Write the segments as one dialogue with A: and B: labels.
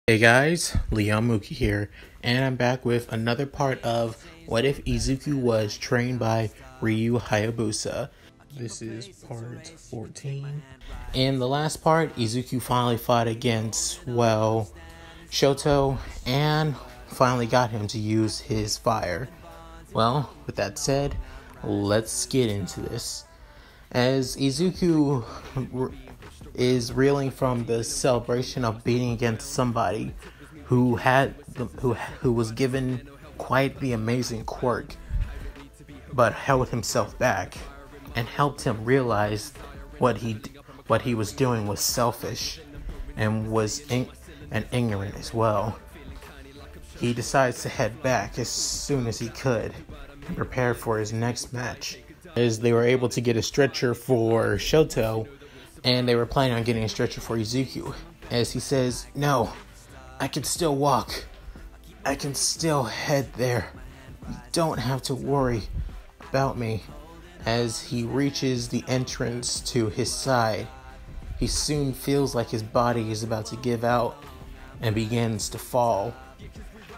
A: Hey guys, Mooky here, and I'm back with another part of What If Izuku Was Trained by Ryu Hayabusa. This is part 14. In the last part, Izuku finally fought against, Shoto, and finally got him to use his fire. Well, with that said, let's get into this. As Izuku is reeling from the celebration of beating against somebody who was given quite the amazing quirk, but held himself back and helped him realize what he was doing was selfish and was ignorant as well. He decides to head back as soon as he could and prepare for his next match. As they were able to get a stretcher for Shoto, and they were planning on getting a stretcher for Izuku. As he says, "No, I can still walk. I can still head there. You don't have to worry about me." As he reaches the entrance to his side, he soon feels like his body is about to give out and begins to fall.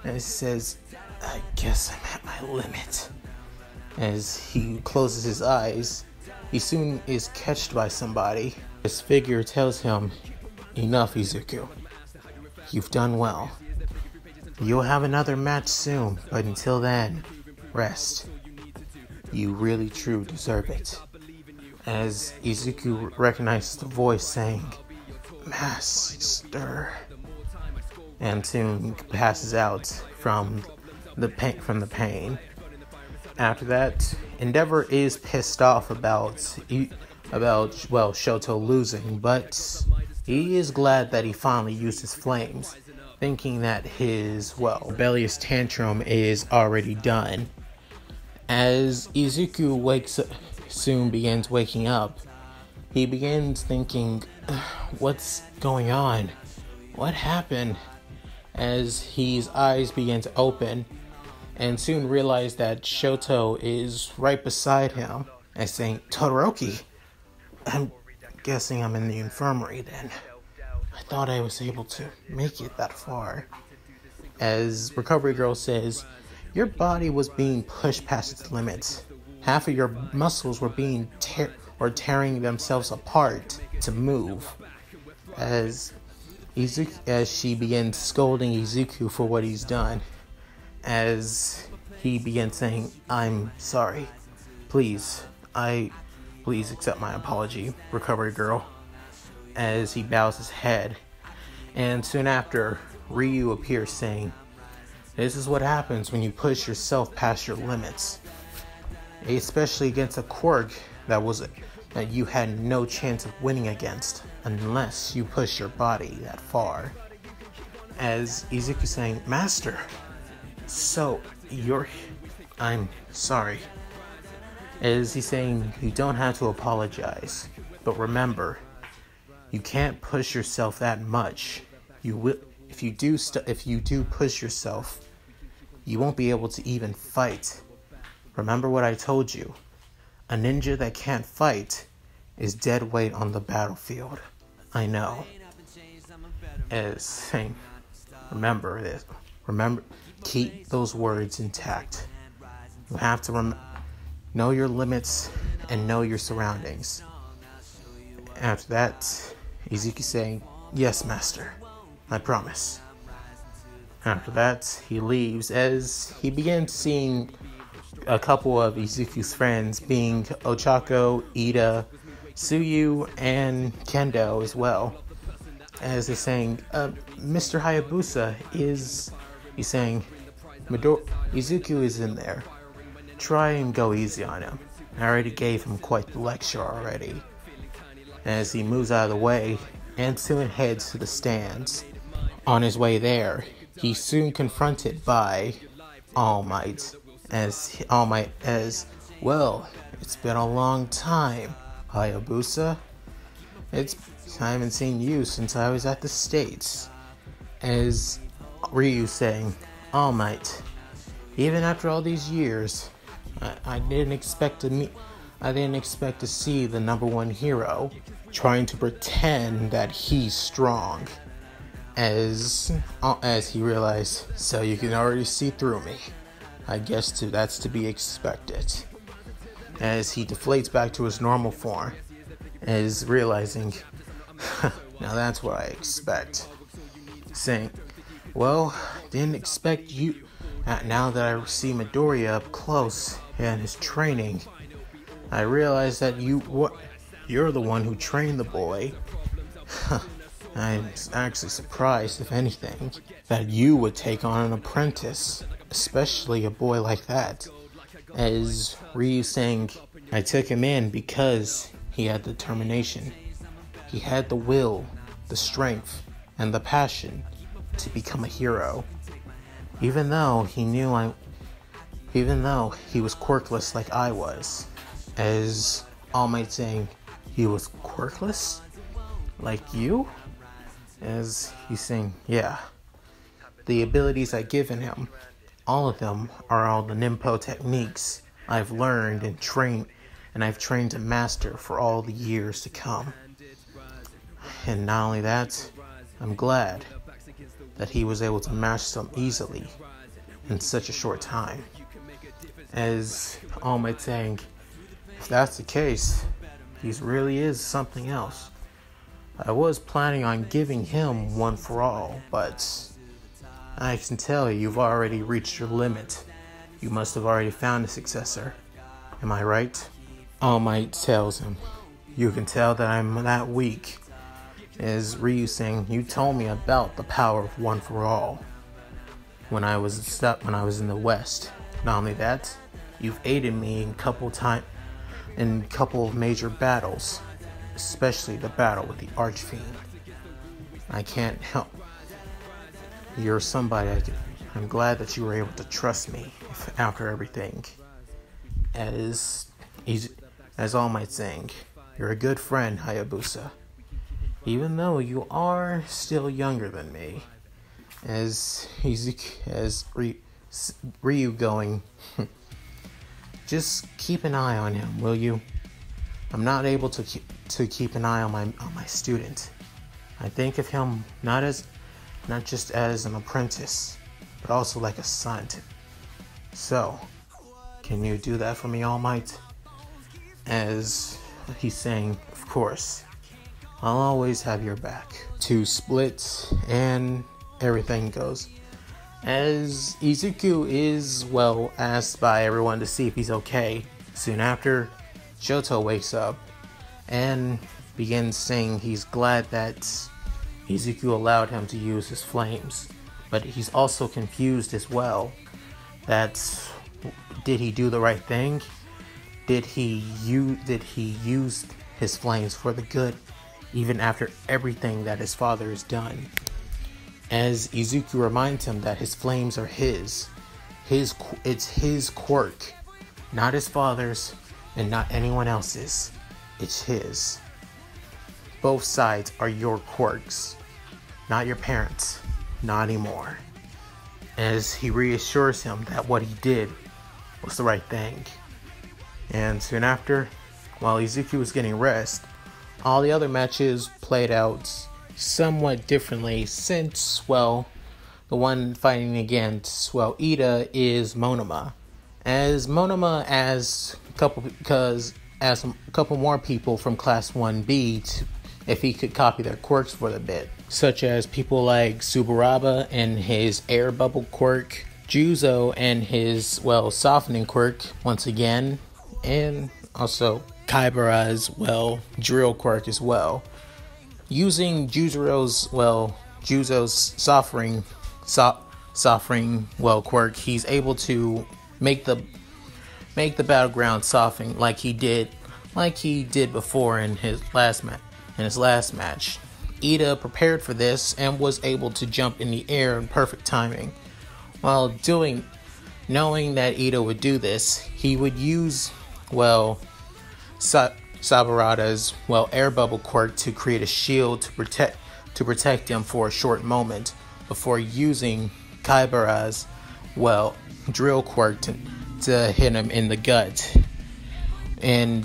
A: And he says, "I guess I'm at my limit." As he closes his eyes, he soon is catched by somebody. His figure tells him, "Enough, Izuku. You've done well. You'll have another match soon, but until then, rest. You really truly deserve it." As Izuku recognizes the voice saying, "Master," and soon passes out from the pain. After that, Endeavor is pissed off about Shoto losing, but he is glad that he finally used his flames, thinking that his rebellious tantrum is already done. As Izuku soon begins waking up, he begins thinking, "What's going on? What happened?" As his eyes begin to open, and soon realize that Shoto is right beside him and saying, "Todoroki, I'm guessing I'm in the infirmary then. I thought I was able to make it that far." As Recovery Girl says, "Your body was being pushed past its limits. Half of your muscles were being tearing themselves apart to move." As she begins scolding Izuku for what he's done, as he begins saying, "I'm sorry. Please accept my apology, Recovery Girl," as he bows his head. And soon after, Ryu appears saying, "This is what happens when you push yourself past your limits, especially against a quirk that you had no chance of winning against unless you push your body that far." As Izuku saying, "Master, so I'm sorry." As he's saying, "You don't have to apologize, but remember, you can't push yourself that much. If you do push yourself, you won't be able to even fight. Remember what I told you. A ninja that can't fight is dead weight on the battlefield. I know." As saying, remember this. Remember, keep those words intact. You have to know your limits and know your surroundings. After that, Izuku saying, "Yes, Master. I promise." After that, he leaves as he begins seeing a couple of Izuku's friends, being Ochako, Ida, Tsuyu, and Kendo as well. As he's saying, "Mr. Hayabusa he's saying, Izuku is in there. Try and go easy on him. I already gave him quite the lecture already." As he moves out of the way and soon heads to the stands. On his way there, he's soon confronted by All Might. As All Might "Well, it's been a long time, Hayabusa. I haven't seen you since I was at the States." As Ryu saying, "All Might, even after all these years, I didn't expect to see the number one hero trying to pretend that he's strong. as he realized, so you can already see through me. I guess that's to be expected. As he deflates back to his normal form, as realizing, now that's what I expect. Saying, well, didn't expect you. Now that I see Midoriya up close and his training, I realize that you're the one who trained the boy. I'm actually surprised, if anything, that you would take on an apprentice, especially a boy like that. As Ryu saying, I took him in because he had determination. He had the will, the strength, and the passion to become a hero. Even though he was quirkless like I was. As All Might saying, he was quirkless? Like you? As he's saying, yeah. The abilities I've given him, all of them are all the Ninpo techniques I've learned and I've trained to master for all the years to come. And not only that, I'm glad that he was able to master them easily in such a short time. As All Might saying, if that's the case, he really is something else. I was planning on giving him one for all, but I can tell you've already reached your limit. You must have already found a successor. Am I right? All Might tells him, you can tell that I'm that weak. As Ryu saying, you told me about the power of one for all when I was in the West. Not only that, you've aided me in a couple of major battles, especially the battle with the Archfiend. I can't help. You're somebody I'm glad that you were able to trust me after everything. As All Might saying, you're a good friend, Hayabusa. Even though you are still younger than me. As Ryu going, just keep an eye on him, will you? I'm not able to keep an eye on my student. I think of him not just as an apprentice, but also like a son. So, can you do that for me, All Might? As he's saying, of course, I'll always have your back. 2 splits and everything goes. As Izuku is, asked by everyone to see if he's okay. Soon after, Shoto wakes up and begins saying he's glad that Izuku allowed him to use his flames. But he's also confused as well. Did he do the right thing? Did he use his flames for the good, even after everything that his father has done? As Izuku reminds him that his flames are his. It's his quirk, not his father's and not anyone else's. It's his. Both sides are your quirks, not your parents, not anymore. As he reassures him that what he did was the right thing. And soon after, while Izuku was getting rest, all the other matches played out somewhat differently since, the one fighting against, Ida is Monoma. As Monoma asked a couple more people from Class 1B if he could copy their quirks for the bit, such as people like Subaraba and his air bubble quirk, Juzo and his, softening quirk once again, and also Kaibara's, drill quirk as well. Using Juzo's softening quirk, he's able to make the battleground soften like he did before in his last match. Ida prepared for this and was able to jump in the air in perfect timing. While knowing that Ida would do this, he would use Saburada's air bubble quirk to create a shield to protect him for a short moment before using Kaibara's drill quirk to hit him in the gut. And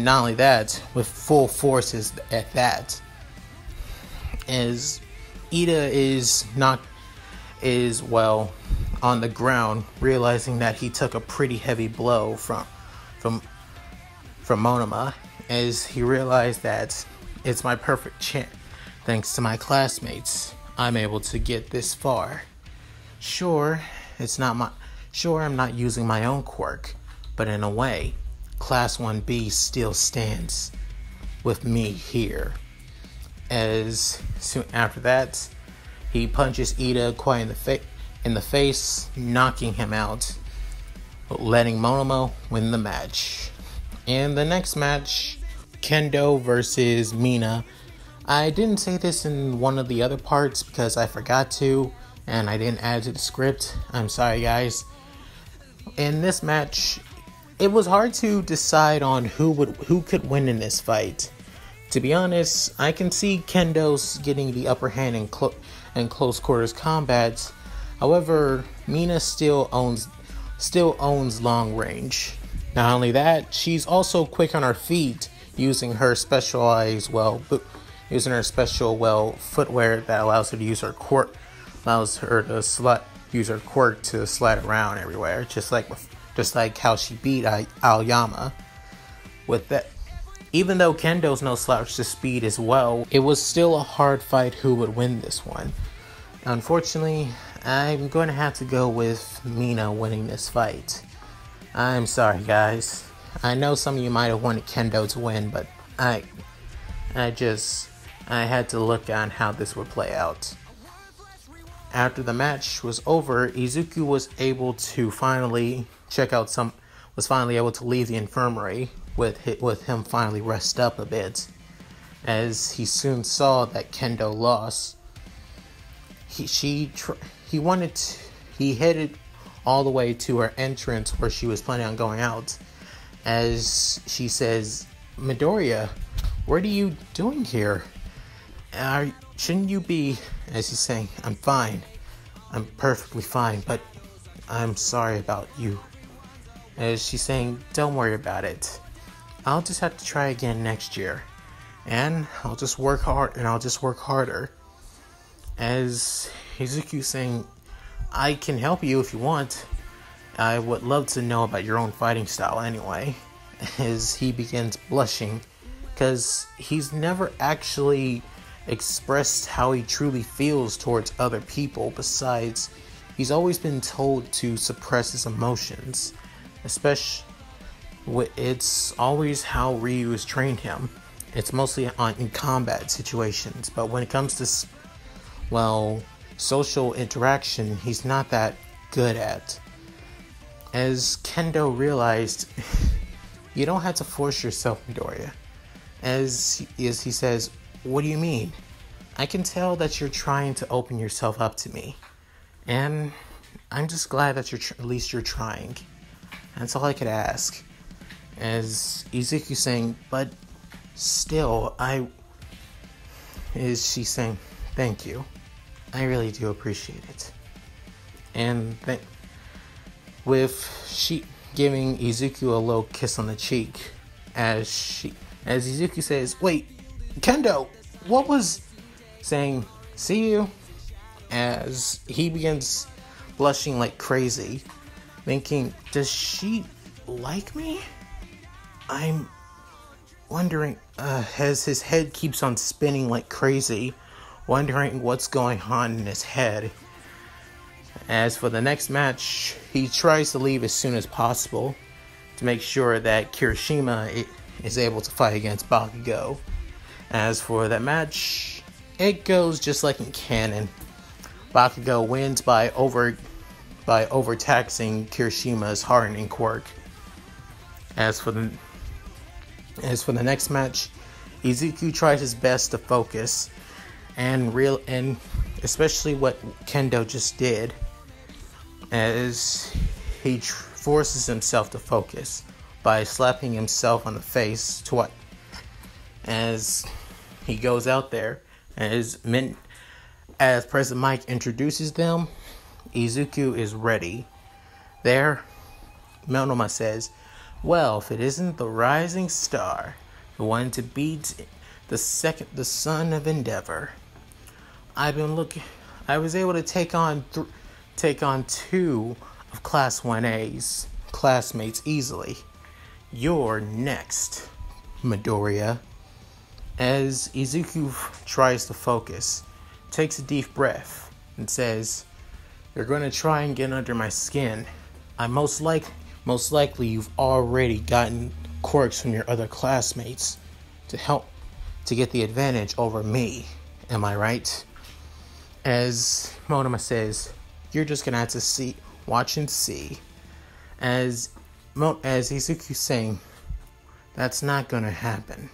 A: not only that, with full forces at that. As Ida is well on the ground, realizing that he took a pretty heavy blow from Monoma, as he realized that it's my perfect chance. Thanks to my classmates, I'm able to get this far. Sure, I'm not using my own quirk, but in a way, Class 1B still stands with me here. As soon after that, he punches Ida quite in the face, knocking him out, letting Monoma win the match. In the next match, Kendo versus Mina. I didn't say this in one of the other parts because I forgot to, and I didn't add to the script. I'm sorry, guys. In this match, it was hard to decide on who could win in this fight. To be honest, I can see Kendo's getting the upper hand in close quarters combat. However, Mina still owns long range. Not only that, she's also quick on her feet, using her special footwear that allows her to use her quirk, use her quirk to slide around everywhere, just like how she beat Aoyama. With that, even though Kendo's no slouch to speed as well, it was still a hard fight who would win this one. Unfortunately, I'm going to have to go with Mina winning this fight. I'm sorry, guys. I know some of you might have wanted Kendo to win, but I had to look on how this would play out. After the match was over, Izuku was finally able to leave the infirmary with him finally rest up a bit, as he soon saw that Kendo lost. He headed all the way to her entrance where she was planning on going out, as she says, "Midoriya, what are you doing here? Shouldn't you be?" As he's saying, "I'm fine. I'm perfectly fine, but I'm sorry about you." As she's saying, "Don't worry about it. I'll just have to try again next year. And I'll just work harder." As Izuku's saying, "I can help you if you want. I would love to know about your own fighting style anyway." As he begins blushing, because he's never actually expressed how he truly feels towards other people. Besides, he's always been told to suppress his emotions. Especially, it's always how Ryu has trained him. It's mostly in combat situations, but when it comes to social interaction, he's not that good at. As Kendo realized, you don't have to force yourself, Midoriya. As he says, "What do you mean? I can tell that you're trying to open yourself up to me. And I'm just glad that at least you're trying. That's all I could ask." As Izuku saying, "But still, she's saying, "Thank you. I really do appreciate it." And with she giving Izuku a low kiss on the cheek, as Izuku says, "Wait, Kendo, what was?" saying, "See you," as he begins blushing like crazy, thinking, does she like me? I'm wondering, as his head keeps on spinning like crazy, wondering what's going on in his head. As for the next match, he tries to leave as soon as possible to make sure that Kirishima is able to fight against Bakugo. As for that match, it goes just like in canon. Bakugo wins by overtaxing Kirishima's hardening quirk. As for the next match, Izuku tries his best to focus, and especially what Kendo just did, as he forces himself to focus by slapping himself on the face as he goes out there. As President Mike introduces them, Izuku is ready. There, Monoma says, "Well, if it isn't the rising star, the one to beat the son of Endeavor. I was able to take on 2 of Class 1A's classmates easily. You're next, Midoriya. As Izuku tries to focus, takes a deep breath, and says, "You're going to try and get under my skin. Most likely you've already gotten quirks from your other classmates to get the advantage over me. Am I right?" As Monoma says, "You're just going to have to watch and see." As Izuku's saying, "That's not going to happen."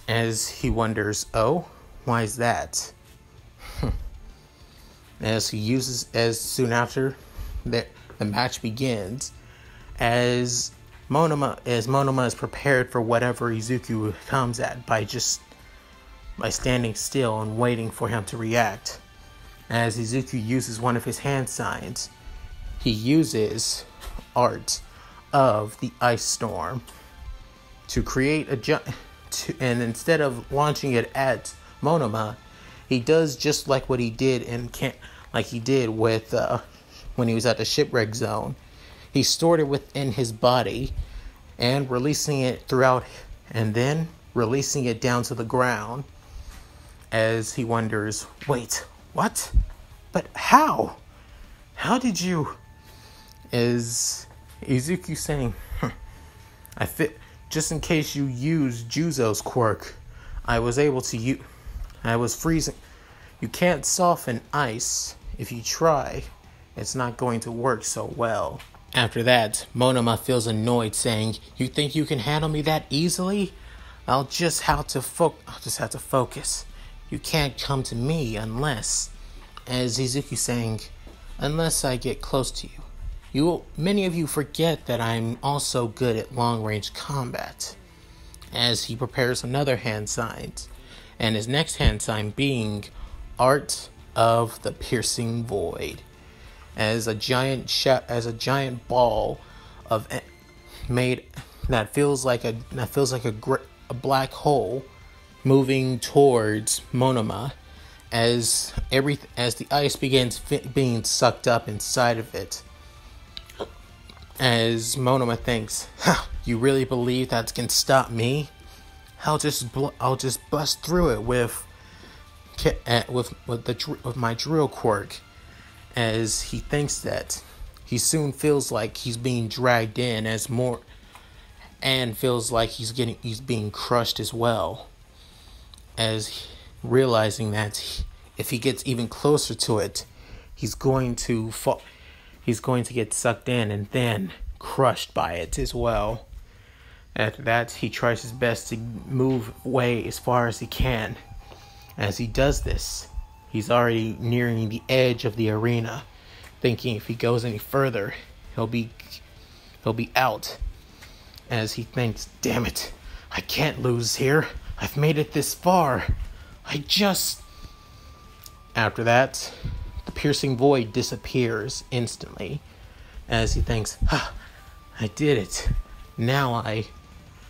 A: As he wonders, "Oh, why is that?" As soon after the match begins, as Monoma is prepared for whatever Izuku comes at by standing still and waiting for him to react. As Izuku uses one of his hand signs, he uses art of the ice storm to create and instead of launching it at Monoma, he does just like what he did with when he was at the shipwreck zone. He stored it within his body and releasing it throughout, and then releasing it down to the ground. As he wonders, "Wait, what? But how? How did you?" Is Izuku saying, "I fit. Just in case you used Juzo's quirk, I was freezing. You can't soften ice. If you try, it's not going to work so well." After that, Monoma feels annoyed, saying, "You think you can handle me that easily? I'll just have to focus. You can't come to me unless," as Izuku saying, "unless I get close to you. Many of you forget that I'm also good at long-range combat." As he prepares another hand sign, and his next hand sign being Art of the Piercing Void, as a giant ball of made that feels like a black hole moving towards Monoma, as the ice begins being sucked up inside of it. As Monoma thinks, "You really believe that can stop me? I'll just bust through it with my drill quirk." As he thinks that, he soon feels like he's being dragged in and feels like he's being crushed as well. As realizing that if he gets even closer to it, he's going to get sucked in and then crushed by it as well. After that, he tries his best to move away as far as he can. As he does this, he's already nearing the edge of the arena, thinking if he goes any further, he'll be out. As he thinks, "Damn it, I can't lose here. I've made it this far. After that, the piercing void disappears instantly. As he thinks, "I did it.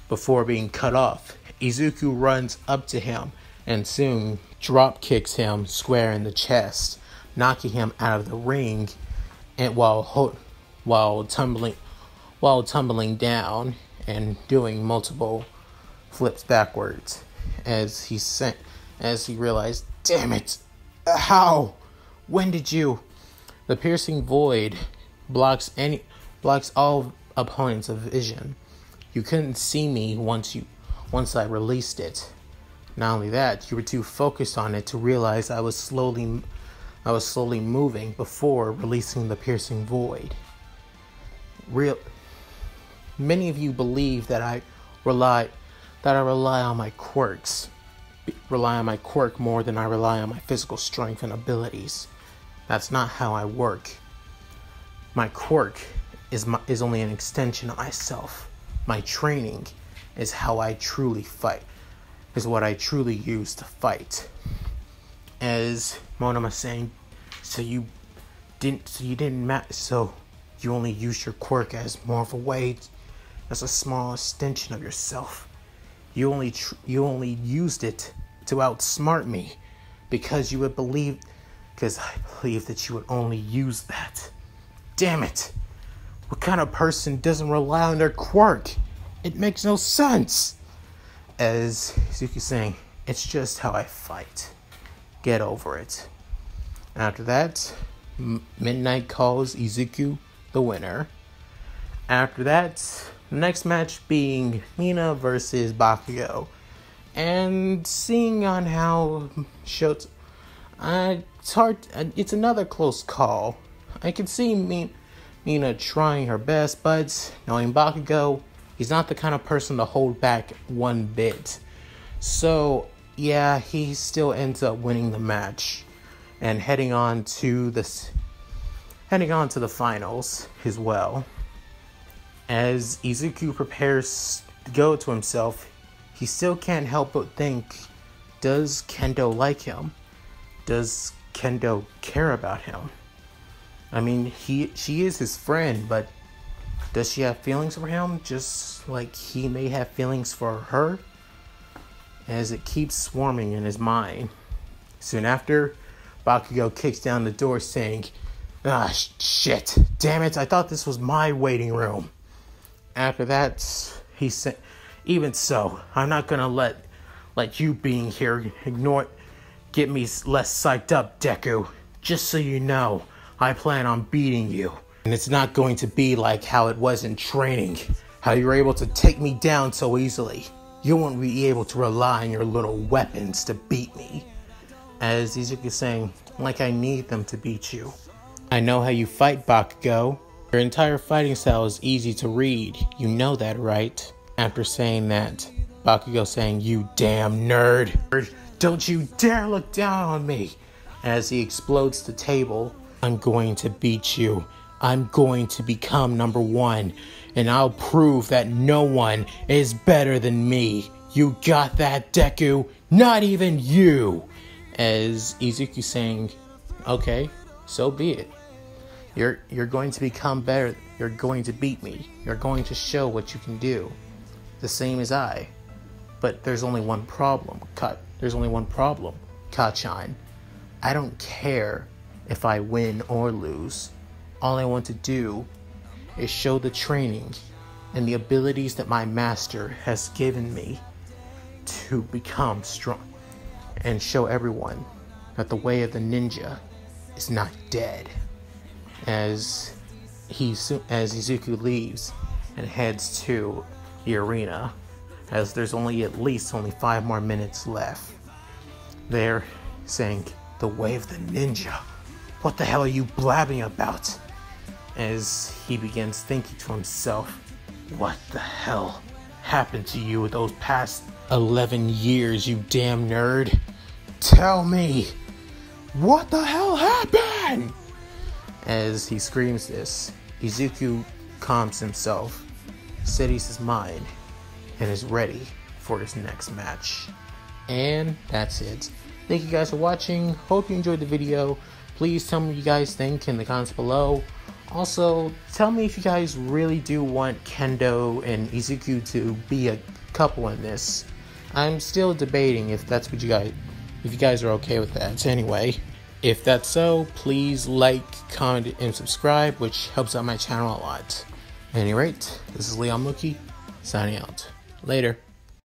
A: Before being cut off, Izuku runs up to him and soon drop kicks him square in the chest, knocking him out of the ring, and while tumbling down and doing multiple flips backwards. As he realized, "Damn it! How? When did you?" The piercing void blocks all opponents' vision. You couldn't see me once I released it. Not only that, you were too focused on it to realize I was slowly moving before releasing the piercing void. Many of you believe that I rely on my quirks, rely on my quirk more than I rely on my physical strength and abilities. That's not how I work. My quirk is only an extension of myself. My training is how I truly fight, is what I truly use to fight. As Monoma saying, so you only use your quirk as more of a way, as a small extension of yourself. You only used it to outsmart me, because you would believe, because I believe that you would only use that. Damn it. What kind of person doesn't rely on their quirk? It makes no sense. As Izuku saying, it's just how I fight. Get over it. After that, Midnight calls Izuku the winner. After that, the next match being Mina versus Bakugo. And seeing on how Shoto, it's another close call. I can see Mina trying her best, but knowing Bakugo, he's not the kind of person to hold back one bit. So, yeah, he still ends up winning the match and heading on to the finals as well. As Izuku prepares to go to himself, he still can't help but think, does Kendo like him? Does Kendo care about him? I mean, she is his friend, but does she have feelings for him just like he may have feelings for her? As it keeps swarming in his mind. Soon after, Bakugo kicks down the door saying, "Ah, shit, damn it, I thought this was my waiting room." After that, he said, "Even so, I'm not gonna let you being here get me less psyched up, Deku. Just so you know, I plan on beating you. And it's not going to be like how it was in training, how you were able to take me down so easily. You won't be able to rely on your little weapons to beat me." As Izuku is saying, like I need them to beat you. "I know how you fight, Bakugo. Your entire fighting style is easy to read. You know that, right?" After saying that, Bakugo saying, "You damn nerd. Don't you dare look down on me." As he explodes the table, "I'm going to beat you. I'm going to become number one, and I'll prove that no one is better than me. You got that, Deku? Not even you." As Izuku saying, "Okay, so be it. You're going to become better. You're going to beat me. You're going to show what you can do. The same as I. But there's only one problem, Kachan. I don't care if I win or lose. All I want to do is show the training and the abilities that my master has given me to become strong and show everyone that the way of the ninja is not dead." As Izuku leaves and heads to the arena, as there's at least 5 more minutes left. They're saying, "The way of the ninja? What the hell are you blabbing about?" As he begins thinking to himself, what the hell happened to you those past 11 years, you damn nerd? Tell me, what the hell happened? As he screams this, Izuku calms himself, steadies his mind, and is ready for his next match. And that's it. Thank you guys for watching. Hope you enjoyed the video. Please tell me what you guys think in the comments below. Also, tell me if you guys really do want Kendo and Izuku to be a couple in this. I'm still debating if that's what if you guys are okay with that. Anyway, if that's so, please like, comment, and subscribe, which helps out my channel a lot. At any rate, this is Mooky, signing out. Later.